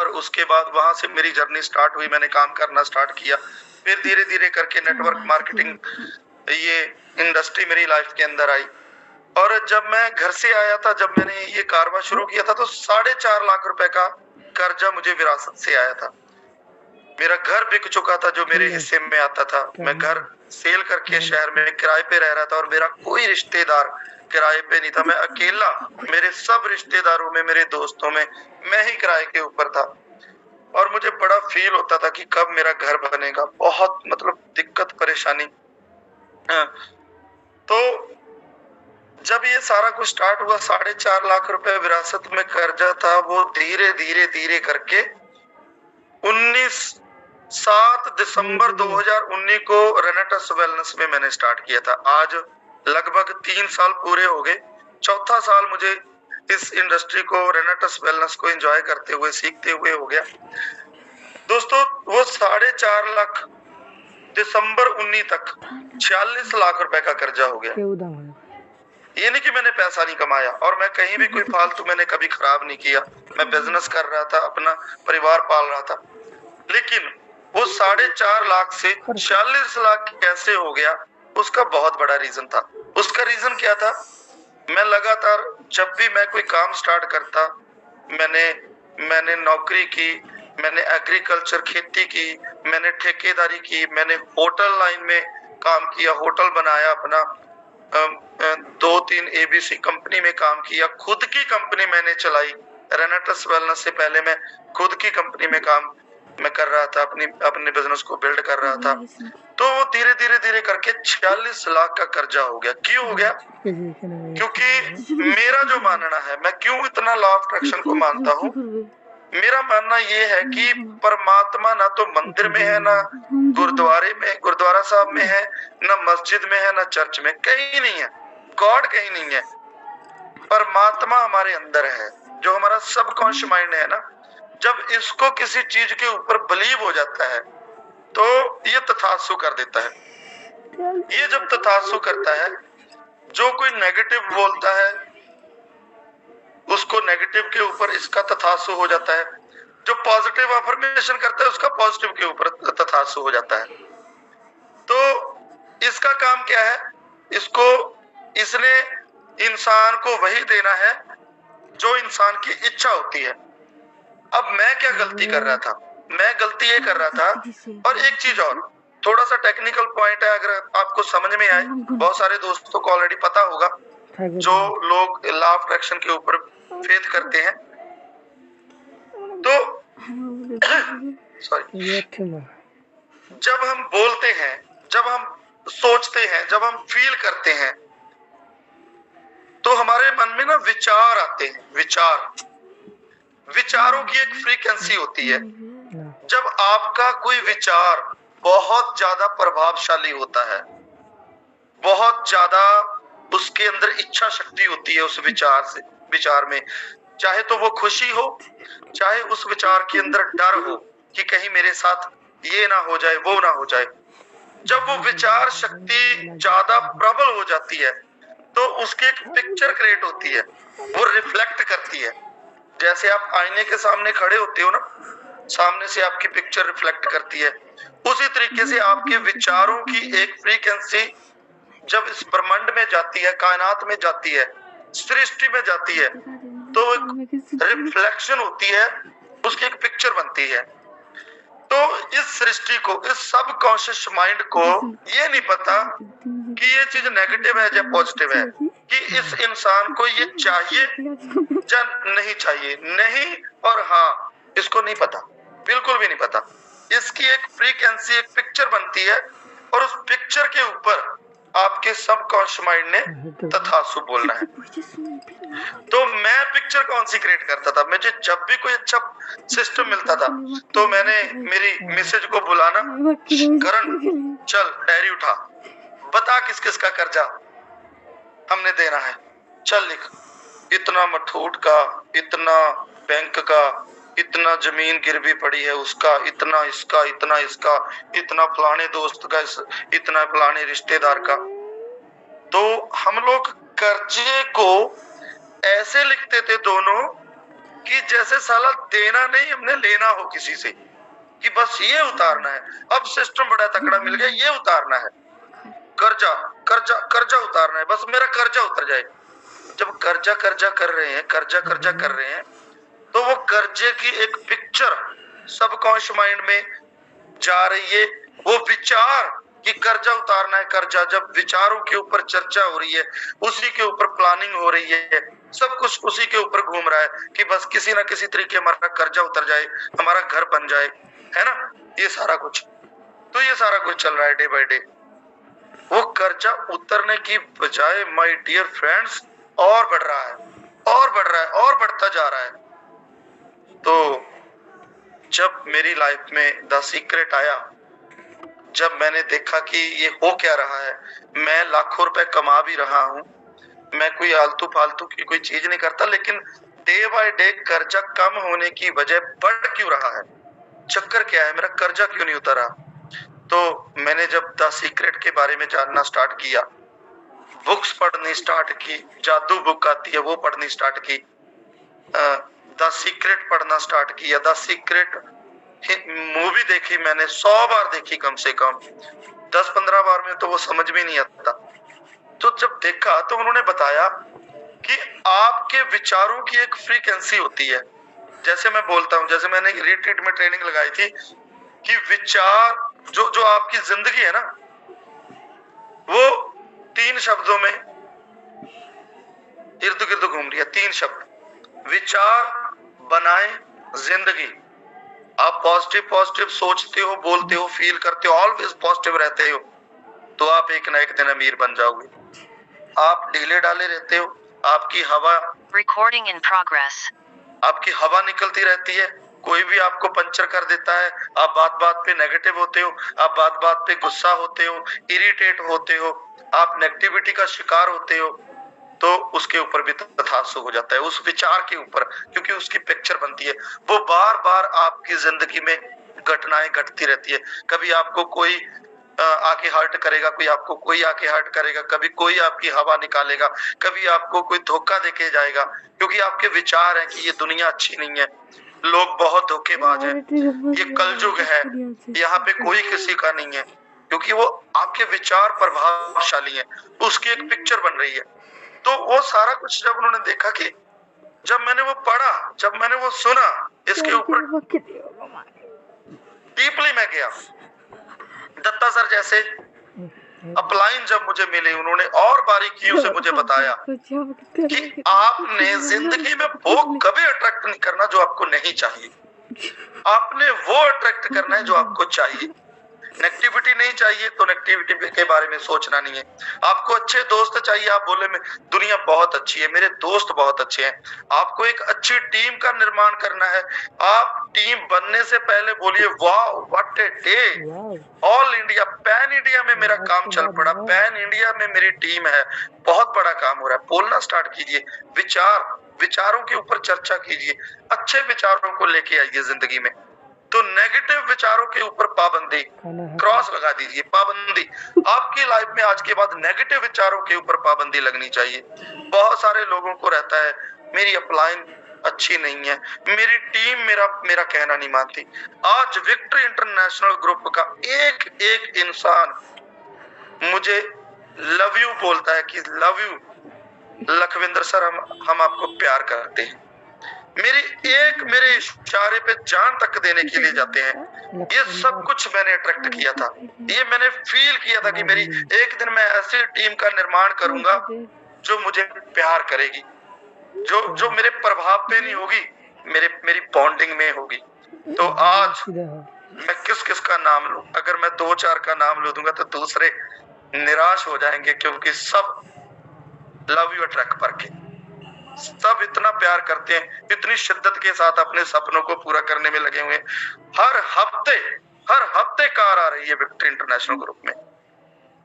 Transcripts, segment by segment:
और उसके बाद वहां से मेरी जर्नी स्टार्ट हुई, मैंने काम करना स्टार्ट किया। फिर धीरे धीरे करके नेटवर्क मार्केटिंग ये इंडस्ट्री मेरी लाइफ के अंदर आई। और जब मैं घर से आया था, जब मैंने ये कारोबार शुरू किया था, तो 4.5 लाख रुपए का कर्जा मुझे विरासत से आया था। मेरा घर बिक चुका था जो मेरे हिस्से में आता था। मैं घर सेल करके शहर में किराए पे रह रहा था और मेरा कोई रिश्तेदार किराए पे नहीं था। मैं अकेला, मेरे सब रिश्तेदारों में, मेरे दोस्तों में मैं ही किराए के ऊपर था। और मुझे बड़ा फील होता था कि कब मेरा घर बनेगा, बहुत मतलब दिक्कत परेशानी। तो जब ये सारा कुछ स्टार्ट हुआ, 4.5 लाख रुपए विरासत में कर्जा था, वो धीरे धीरे धीरे करके 7 दिसंबर 2019 को रेनेटस वेलनेस में मैंने स्टार्ट किया था। आज लगभग 3 साल पूरे हो गए। चौथा साल मुझे इस इंडस्ट्री को, रेनेटस वेलनेस को एंजॉय करते हुए, सीखते हुए हो गया। दोस्तों, वो 4.5 लाख दिसंबर 19 तक 46 लाख रुपए का कर्जा हो गया। ये नहीं कि मैंने पैसा नहीं कमाया, और मैं कहीं भी कोई फालतू मैंने कभी खराब नहीं किया। मैं बिजनेस कर रहा था, अपना परिवार पाल रहा था। लेकिन वो 4.5 लाख से 46 लाख कैसे हो गया, उसका बहुत बड़ा रीजन था। उसका रीजन क्या था? मैं लगातार, जब भी मैं कोई काम स्टार्ट करता, मैंने नौकरी की, मैंने एग्रीकल्चर खेती की, मैंने ठेकेदारी की, मैंने होटल लाइन में काम किया, होटल बनाया अपना, 2-3 एबीसी कंपनी में काम किया, खुद की कंपनी मैंने चलाई। रेनेटस वेलनेस से पहले मैं खुद की कंपनी में काम मैं कर रहा था, अपने बिजनेस को बिल्ड कर रहा था। तो वो धीरे धीरे धीरे करके 46 लाख का कर्जा हो गया। क्यों हो गया? क्योंकि मेरा जो मानना है, मैं क्यों इतना लॉ ऑफ अट्रैक्शन को मानता हूँ, मेरा मानना ये है कि परमात्मा ना तो मंदिर में है, ना गुरुद्वारा साहब में है, ना मस्जिद में है, ना चर्च में, कहीं नहीं है। गॉड कहीं नहीं है। परमात्मा हमारे अंदर है, जो हमारा सबकॉन्शियस माइंड है ना। जब इसको किसी चीज के ऊपर बिलीव हो जाता है, तो ये तथास्तु कर देता है। ये जब तथास्तु करता है, जो कोई नेगेटिव बोलता है उसको नेगेटिव के ऊपर इसका तथास्तु हो जाता है। जो पॉजिटिव अफर्मेशन करता है उसका पॉजिटिव के ऊपर तथास्तु हो जाता है। तो इसका काम क्या है? इसने इंसान को वही देना है जो इंसान की इच्छा होती है। अब मैं क्या गलती कर रहा था? मैं गलती ये कर रहा था, और एक चीज और, थोड़ा सा टेक्निकल पॉइंट है, अगर आपको समझ में आए, बहुत सारे दोस्तों को ऑलरेडी पता होगा, जो लोग लॉ ऑफ अट्रैक्शन के ऊपर फेथ करते हैं। तो सॉरी, जब हम बोलते हैं, जब हम सोचते हैं, जब हम फील करते हैं, तो हमारे मन में ना विचार आते हैं। विचारों की एक फ्रीक्वेंसी होती है। जब आपका कोई विचार बहुत ज्यादा प्रभावशाली होता है, बहुत ज्यादा उसके अंदर इच्छा शक्ति होती है उस विचार में, चाहे तो वो खुशी हो, चाहे उस विचार के अंदर डर हो कि कहीं मेरे साथ ये ना हो जाए, वो ना हो जाए। जब वो विचार शक्ति ज्यादा प्रबल हो जाती है, तो उसकी एक पिक्चर क्रिएट होती है, वो रिफ्लेक्ट करती है। जैसे आप आईने के सामने खड़े होते हो ना, सामने से आपकी पिक्चर रिफ्लेक्ट करती है। उसी तरीके से आपके विचारों की एक फ्रीक्वेंसी जब इस ब्रह्मांड में जाती है, कायनात में जाती है, सृष्टि में जाती है, तो एक रिफ्लेक्शन होती है, उसकी एक पिक्चर बनती है। तो इस सृष्टि को, इस सबकॉन्शियस माइंड को ये नहीं पता कि ये चीज नेगेटिव है या पॉजिटिव है, कि इस इंसान को ये चाहिए या नहीं चाहिए, नहीं और हाँ, इसको नहीं पता, बिल्कुल भी नहीं पता। इसकी एक फ्रीक्वेंसी, एक पिक्चर बनती है, और उस पिक्चर के ऊपर आपके सबकॉन्शियस माइंड ने तथास्तु बोलना है। तो मैं पिक्चर कौन सी क्रिएट करता था? मुझे जब भी कोई अच्छा सिस्टम मिलता था, तो मैंने मेरी मिसेज को बुलाना, करण चल डायरी उठा, बता किस किस का कर्जा हमने देना है, चल लिख, इतना मठूट का, इतना बैंक का, इतना जमीन गिरवी पड़ी है उसका, इतना इसका, इतना इसका, इतना फलाने दोस्त का, इतना फलाने रिश्तेदार का। तो हम लोग कर्जे को ऐसे लिखते थे दोनों कि जैसे साला देना नहीं, हमने लेना हो किसी से, कि बस ये उतारना है। अब सिस्टम बड़ा तकड़ा मिल गया, ये उतारना है, कर्जा कर्जा कर्जा उतारना है, बस मेरा कर्जा उतर जाए। जब कर्जा कर्जा कर रहे हैं, कर्जा कर्जा कर रहे हैं, तो वो कर्जे की एक पिक्चर सबकॉन्शियस माइंड में जा रही है, वो विचार कि कर्जा उतारना है। कर्जा, जब विचारों के ऊपर चर्चा हो रही है, उसी के ऊपर प्लानिंग हो रही है, सब कुछ उसी के ऊपर घूम रहा है कि बस किसी ना किसी तरीके हमारा कर्जा उतर जाए, हमारा घर बन जाए, है ना, ये सारा कुछ। तो ये सारा कुछ चल रहा है डे बाय डे। वो कर्जा उतरने की बजाय माय डियर फ्रेंड्स और बढ़ रहा है, और बढ़ रहा है, और बढ़ता जा रहा है। तो जब मेरी लाइफ में द सीक्रेट आया, जब मैंने देखा कि ये हो क्या रहा है, मैं लाखों रुपए कमा भी रहा हूँ, मैं कोई आलतू फालतू की कोई चीज नहीं करता, लेकिन डे बाय डे कर्जा कम होने की वजह बढ़ क्यों रहा है, चक्कर क्या है, मेरा कर्जा क्यों नहीं उतरा। तो मैंने जब द सीक्रेट के बारे में जानना स्टार्ट किया, बुक्स पढ़नी स्टार्ट की, जादू बुक आती है वो पढ़नी स्टार्ट की, द सीक्रेट पढ़ना स्टार्ट किया। द सीक्रेट मूवी देखी मैंने, 100 बार देखी कम से कम, 10-15 बार में तो वो समझ भी नहीं आता। तो जब देखा तो उन्होंने बताया कि आपके विचारों की एक फ्रीक्वेंसी होती है। जैसे मैं बोलता हूँ, जैसे मैंने रिट्रीट में ट्रेनिंग लगाई थी कि विचार जो जो आपकी जिंदगी है ना, वो 3 शब्दों में इर्द गिर्द घूम रही है। 3 शब्द, विचार बनाए जिंदगी। आप पॉजिटिव पॉजिटिव सोचते हो, बोलते हो, फील करते हो, ऑलवेज पॉजिटिव रहते हो, तो आप एक ना एक दिन अमीर बन जाओगे। आप ढीले डाले रहते हो, आपकी हवा रिकॉर्डिंग इन प्रोग्रेस, आपकी हवा निकलती रहती है, कोई भी आपको पंचर कर देता है, आप बात बात पे नेगेटिव होते हो, आप बात बात पे गुस्सा होते हो, इरिटेट होते हो, आप नेगेटिविटी का शिकार होते हो, तो उसके ऊपर भी तथास्तु हो जाता है, उस विचार के ऊपर, क्योंकि उसकी पिक्चर बनती है। वो बार बार आपकी जिंदगी में घटनाएं घटती रहती है। कभी आपको कोई आके हर्ट करेगा, कोई आके हर्ट करेगा, कभी कोई आपकी हवा निकालेगा, कभी आपको कोई धोखा देके जाएगा, क्योंकि आपके विचार है कि ये दुनिया अच्छी नहीं है, लोग बहुत धोखेबाज हैं, ये कलयुग है, यहाँ पे कोई किसी का नहीं है, क्योंकि वो आपके विचार प्रभावशाली हैं, उसकी एक पिक्चर बन रही है। तो वो सारा कुछ जब उन्होंने देखा कि जब मैंने वो पढ़ा, जब मैंने वो सुना, इसके ऊपर डीपली मैं गया। दत्ता सर जैसे अपलाइन जब मुझे मिले, उन्होंने और बारीकियों से मुझे बताया कि आपने जिंदगी में वो कभी अट्रैक्ट नहीं करना जो आपको नहीं चाहिए, आपने वो अट्रैक्ट करना है जो आपको चाहिए। नेगेटिविटी नहीं चाहिए तो नेगेटिविटी के बारे में सोचना नहीं है। आपको अच्छे दोस्त चाहिए, आप बोले में दुनिया बहुत अच्छी है, मेरे दोस्त बहुत अच्छे हैं। आपको एक अच्छी टीम का निर्माण करना है, आप टीम बनने से पहले बोलिए वाह what a day, all India, pan India में मेरा काम चल पड़ा, पैन इंडिया में मेरी टीम है, बहुत बड़ा काम हो रहा है। बोलना स्टार्ट कीजिए, विचारों के ऊपर चर्चा कीजिए, अच्छे विचारों को लेके आइए जिंदगी में। तो नेगेटिव विचारों के ऊपर पाबंदी, क्रॉस लगा दीजिए, पाबंदी। आपकी लाइफ में आज के बाद नेगेटिव विचारों के ऊपर पाबंदी लगनी चाहिए। बहुत सारे लोगों को रहता है मेरी अपलाइन अच्छी नहीं है, मेरी टीम मेरा कहना नहीं मानती। आज विक्ट्री इंटरनेशनल ग्रुप का एक एक इंसान मुझे लव यू बोलता है कि लव यू लखविंदर सर, हम आपको प्यार करते हैं। मेरे इशारे पे जान तक देने के लिए जाते हैं। ये सब कुछ मैंने अट्रैक्ट किया था, ये मैंने फील किया था कि मेरी एक दिन मैं ऐसी टीम का निर्माण करूंगा जो मुझे प्यार करेगी, जो मेरे प्रभाव पे नहीं होगी, मेरी बॉन्डिंग में होगी। तो आज मैं किस का नाम लूं? अगर मैं 2-4 का नाम ले दूंगा तो दूसरे निराश हो जाएंगे, क्योंकि सब लव यू अट्रैक्ट करके सब इतना प्यार करते हैं, इतनी शिद्दत के साथ अपने सपनों को पूरा करने में लगे हुए हैं। हर हफ्ते कार आ रही है विक्ट्री इंटरनेशनल ग्रुप में।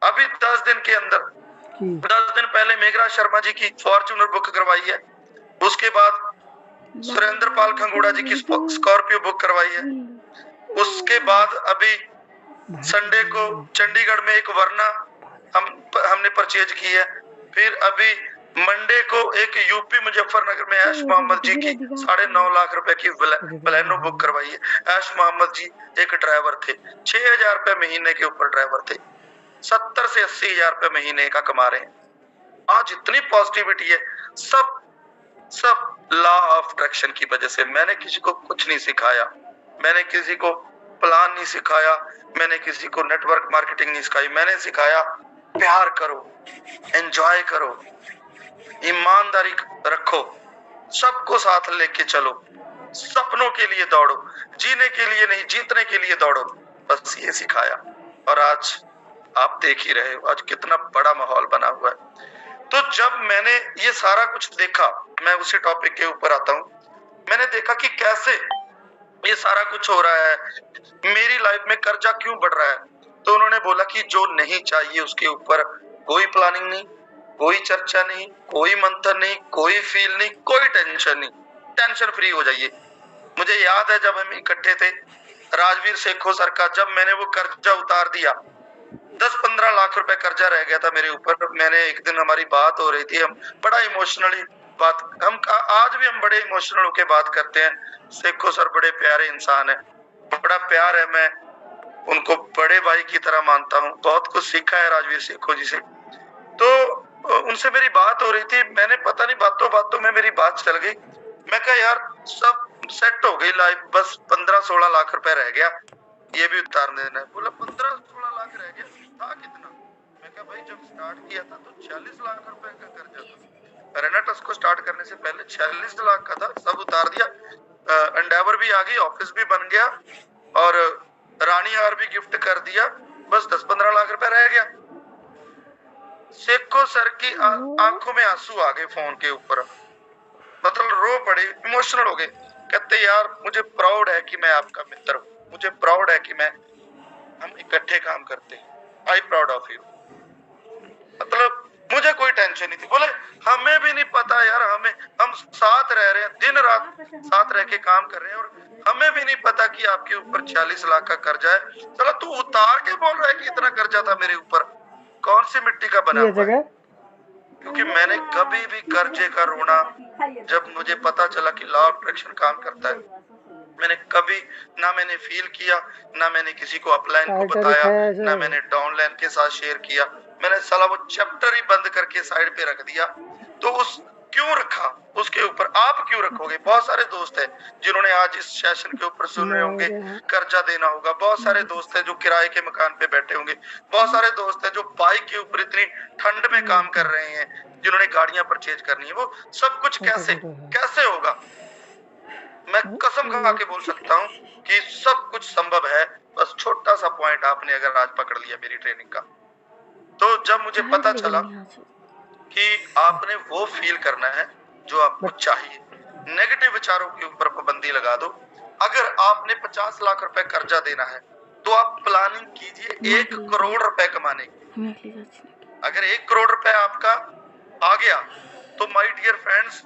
अभी 10 दिन के अंदर, 10 दिन पहले मेघराज शर्मा जी की फॉर्च्यूनर बुक करवाई है, उसके बाद सुरेंद्र पाल खंगूड़ा जी की स्कॉर्पियो बुक करवाई है, उसके बाद अभी संडे को चंडीगढ़ में एक वरना हमने परचेज की है, फिर अभी मंडे को एक यूपी मुजफ्फरनगर में ऐश मोहम्मद जी की 9.5 लाख रुपए की बलेनो बुक करवाई है। ऐश मोहम्मद जी एक ड्राइवर थे, 6,000 रुपए महीने के ऊपर ड्राइवर थे, 70 से 80,000 रुपए महीने का कमा रहे हैं। आज इतनी पॉजिटिविटी है, सब लॉ ऑफ अट्रैक्शन की वजह से। मैंने किसी को कुछ नहीं सिखाया, मैंने किसी को प्लान नहीं सिखाया, मैंने किसी को नेटवर्क मार्केटिंग नहीं सिखाई। मैंने सिखाया प्यार करो, एंजॉय करो, ईमानदारी रखो, सबको साथ लेके चलो, सपनों के लिए दौड़ो, जीने के लिए नहीं जीतने के लिए दौड़ो। बस ये सिखाया। और आज आप देख ही रहे हो आज कितना बड़ा माहौल बना हुआ है। तो जब मैंने ये सारा कुछ देखा, मैं उसी टॉपिक के ऊपर आता हूँ। मैंने देखा कि कैसे ये सारा कुछ हो रहा है, मेरी लाइफ में कर्जा क्यों बढ़ रहा है। तो उन्होंने बोला कि जो नहीं चाहिए उसके ऊपर कोई प्लानिंग नहीं, कोई चर्चा नहीं, कोई मंथन नहीं, कोई फील नहीं, कोई टेंशन नहीं, टेंशन फ्री हो जाइए। मुझे याद है जब हम इकट्ठे थे राजवीर सेखो सर का, जब मैंने वो कर्जा उतार दिया, 10-15 लाख रुपए कर्जा रह गया था मेरे ऊपर। मैंने एक दिन हमारी बात हो रही थी, हम बड़ा इमोशनली बात, हम आज भी हम बड़े इमोशनल होके बात करते हैं। सेखो सर बड़े प्यारे इंसान है, बड़ा प्यार है, मैं उनको बड़े भाई की तरह मानता हूँ। बहुत कुछ सीखा है राजवीर सेखो जी से। तो उनसे मेरी बात हो रही थी, मैंने पता नहीं बातों बातों में मेरी बात चल गई। मैं कहा यार सब सेट हो गई लाइफ, बस 15-16 लाख रुपए रह गया, ये भी उतार देना है। बोला 15-16 लाख रह गया, था कितना? मैं कहा भाई जब स्टार्ट किया था तो 46 लाख रुपए का कर्जा था। रेनेटस को स्टार्ट करने से पहले 46 लाख का था, सब उतार दिया। एंडेवर भी आ गई, ऑफिस भी बन गया और रानी हार भी गिफ्ट कर दिया, बस 10-15 लाख रुपए रह गया। सेखो सर की आंखों में आंसू आ गए फोन के ऊपर, मतलब रो पड़े, इमोशनल हो गए। कहते यार मुझे प्राउड है कि मैं आपका मित्र हूँ, मुझे प्राउड है कि हम इकट्ठे काम करते हैं, आई प्राउड ऑफ यू। मतलब मुझे कोई टेंशन नहीं थी। बोले हमें भी नहीं पता यार, हम साथ रह रहे हैं, दिन रात साथ रह के काम कर रहे हैं और हमें भी नहीं पता कि आपके ऊपर 46 लाख का कर्जा है। चलो तू उतार के बोल रहा है कि इतना कर्जा था मेरे ऊपर, कौन सी मिट्टी का बना हुआ है? क्योंकि मैंने कभी भी कर्जे का रोना, जब मुझे पता चला कि लॉ ऑफ अट्रैक्शन काम करता है, मैंने कभी ना मैंने फील किया, ना मैंने किसी को अपलाइन को बताया, ना मैंने डाउनलाइन के साथ शेयर किया। मैंने साला वो चैप्टर ही बंद करके साइड पे रख दिया। तो उस क्यों रखा उसके ऊपर, आप क्यों रखोगे? बहुत सारे दोस्त हैं जिन्होंने आज इस सेशन के ऊपर सुन रहे होंगे, कर्जा देना होगा। बहुत सारे दोस्त हैं जो किराए के मकान पे बैठे होंगे। बहुत सारे दोस्त हैं जो बाइक के ऊपर इतनी ठंड में काम कर रहे हैं, जिन्होंने गाड़ियां परचेज करनी है। वो सब कुछ कैसे होगा? मैं कसम खा के बोल सकता हूँ कि सब कुछ संभव है। बस छोटा सा पॉइंट आपने अगर आज पकड़ लिया मेरी ट्रेनिंग का। तो जब मुझे पता चला कि आपने वो फील करना है जो आपको चाहिए, नेगेटिव विचारों के ऊपर पाबंदी लगा दो। अगर आपने 50 लाख रुपए कर्जा देना है तो आप प्लानिंग कीजिए 1 करोड़ रुपए कमाने की। अगर 1 करोड़ रुपए आपका आ गया तो माय डियर फ्रेंड्स,